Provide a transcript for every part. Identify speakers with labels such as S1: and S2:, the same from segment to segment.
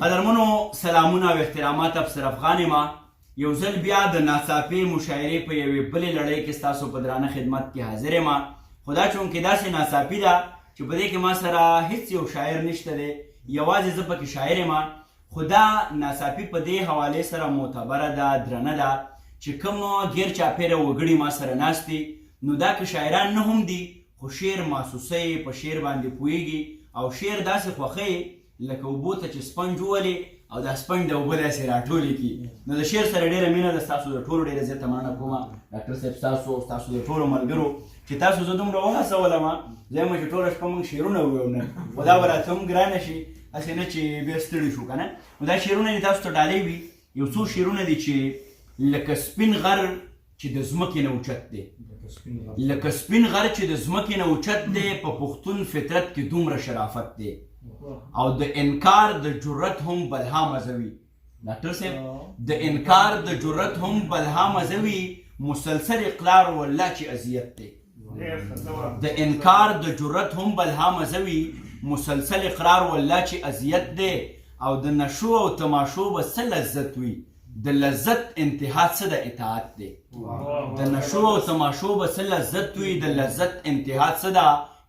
S1: قدرمنو سلامونه او احترامات افسر افغان ما یو ځل بیا د ناڅاپي مشاعرې په یوې بلې لړۍ کې ستاسو په درانه خدمت کې حاضر یم. خو دا چونکې داسې ناڅاپي ده چې په دې کې ما سره هیڅ یو شاعر نشته دی، یوازې زه پکې شاعر یم. خو دا ناڅاپي په دې حوالې سره معتبره ده، درنه ده چې کوم غیر چاپېره وګړي ما سره ناست دي، نو دا که شاعران نه هم دي خو شعر محسوسوي، په شعر باندې پوهېږي او شعر داسې خوښوي لکه اوبو ته چې سپنج وولي او دا سپنج د اوبه داسې راټولې کړي. نو د شعر سره ډېره مینه ده. ستاسو د ټولو ډېره زیاته مننه کوم ډاکټر صاحب، ستاسو د ټولو ملګرو چې تاسو زه دومره وهڅولم. زه یم چې ټوله شپه موږ شعرونه وویو نن، خو دا به راته هم ګرانه شي، هسې نه چې بیا ستړي شو که نه. نو دا شعرونه دي تاسو ته ډالۍ وي. یو څو شعرونه دي چې لکه سپین غر چې د ځمکې نه اوچت دی، لکه سپین غر چې د ځمکې نه اوچت دی، په پښتون فطرت کې دومره شرافت دی او د انکار د جرت هم بلها مزوي. ډاکټر صاحب د انکار د جرت هم بلها مزوي، مسلسل اقرار والله چې اذیت دی. د انکار د جرت هم بلها مزوي، مسلسل اقرار والله چې اذیت دی. او د نشو او تماشو به څه لذت وي، د لذت انتها څه د اطاعت دی. د نشو او تماشو به څه لذت وي، د لذت انتها څه د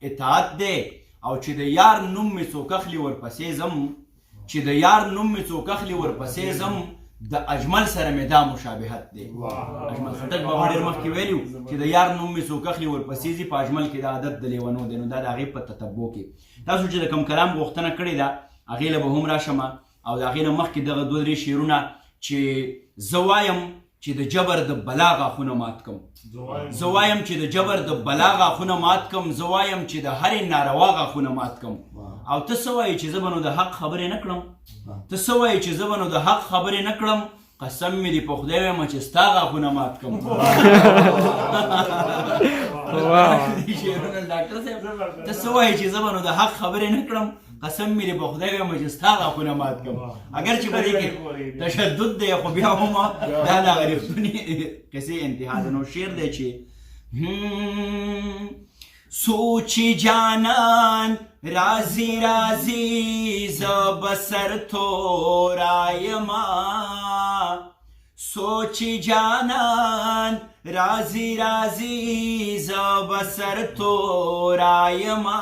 S1: اطاعت دی. او چې د یار نوم مې څوک اخلي ورپسې ځم، چې د یار نوم مې څوک اخلي ورپسې ځم، د اجمل سره مې دا مشابهت دی. اجمل خټک بابا ډېر مخکې ویلي چې د یار نوم مې څوک اخلي ورپسې ځي، په اجمل کې دا عادت د لیونو دی. نو دا د هغې په تتبع کې تاسو چې د کوم کلام غوښتنه کړې ده هغې له به هم راشم، او د هغې نه مخکې دغه دوه درې شعرونه چې زه وایم چې د جبر د بلا غاښونه مات کم، زه وایم چې د جبر د بلا غاښونه مات کم، زه وایم چې د هرې ناروا غاښونه مات کم. او ته څه وایې چې زه به نو د حق خبرې نه کړم، ته څه وایې چې زه به نو د حق خبرې نه کړم، قسم مې دې په خدای وایم چې ستا غاښونه مات کم. ډاکټر صاحب ته څه وایې چې زه به نو د حق خبرې نه کړم، قسم مې دې په خدای وایم چې ستا غاښونه مات کړم. اگر چې په دې کې تشدد دی خو بیا هم دا د هغه رښتونې قصې انتها ده. نو شعر دی چې سوچی جانان رازی رازی زه به سر تورایما، سوچی جانان رازی رازی زه به سر تورایما،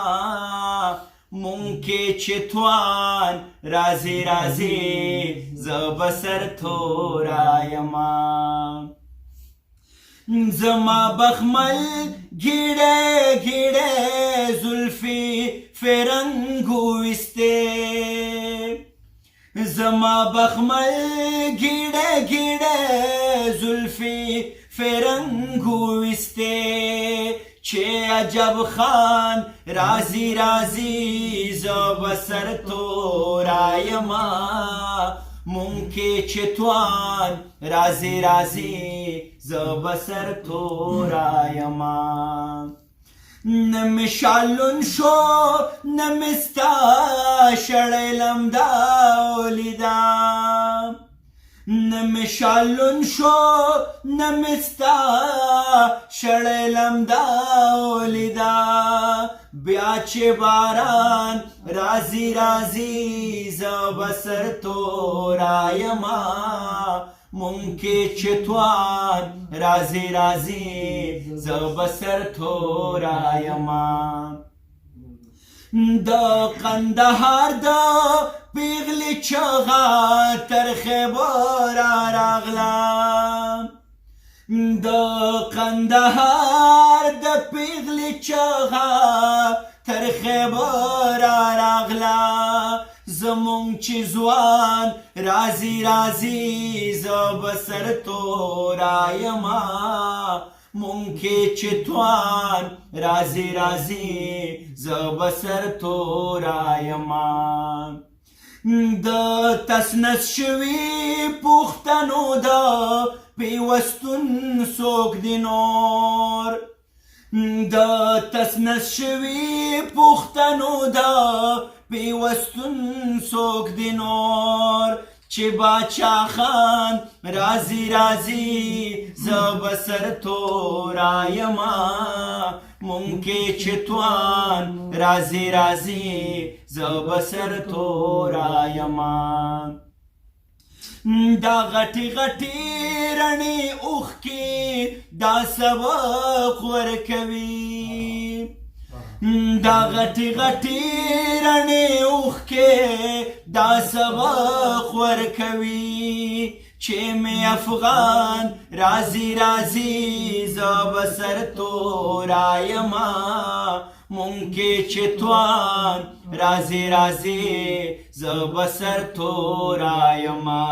S1: مونکه چې توان رازی رازی زه به سر تورایما. زما بخمل گیڑے گیڑے زلفی فرنگو استے، زما بخمل گیڑے گیڑے زلفی فرنگو استے، چه عجب خان رازی رازی زه به سر تورایما، مونکه چې توان رازی رازی زه به سر تورایما. نه مې شالون شو نه مې ستا شړی لمدا ولیدم، نه مې شالون شو نه مې ستا شړی لمدا ولیدم، بیا چې باران رازی رازی زه به سر تورایما، مونکه چې توان رازی رازی زه به سر تورایما. د قندهار د پیغلې چغه تر خیبره راغلم، د قندهار د پیغلې چغه تر خیبره راغله، زمونږ چې ځوان رازی رازی زه به سر تورایما، مونکه چې توان رازی رازی زه به سر تورایما. د تسنس شوي پوښتنو د پیوستون څوک دی نور، د تسنس شوي پوښتنو د پیوستون څوک دی نور، چې باچا خان رازی رازی زه به سر تورایما، مونکه چې توان رازی رازی زه به سر تورایما. یما دا غټي غټي رڼې اوښکې دا سبق ورکوي دا غټي غټي رڼې اوښکې دا سبق ورکوي چې مې افغان راځي راځي زه به سر تورایما مونږ کې چې توان راځي راځي زه به سر تورایما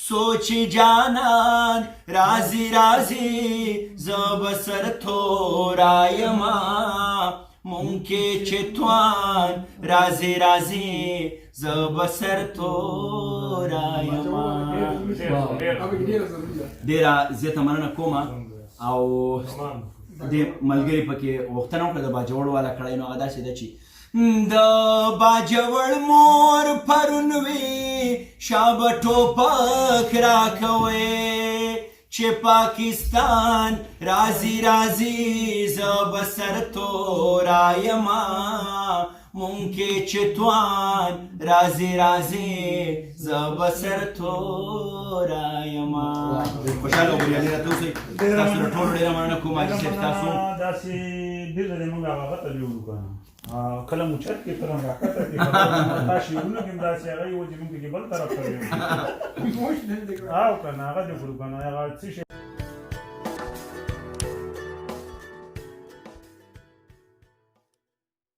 S1: سوچ جانان راځي راځي زه به سر تورایما مونږ کې چې توان راځي راځي زه به سر تورایما ډېره زیاته مننه کوم او د ملګري پکې غوښتنه وکړه د باجوړ والا کړی نو هغه داسې ده چې د باجوړ مور پرون وي شابه ټوپک راکوي چې پاکستان راځي راځي زه به سر تورایما مونږ کې چې توان راځي راځي زه به سر تورایما خوشحاله او بریالي راته اوسئ تاسو له ټولو ډېره مننه کوم حاجي صاحب تاسو
S2: داسې بیرته دی مونږ هغه ته جوړو که نه کله مو چت کې تر راکته کې تا شعرونه کې هم داسې هغه یو چې مونږ کې بل طرف ته یو او که نه هغه دې کړو که نه هغه څه شی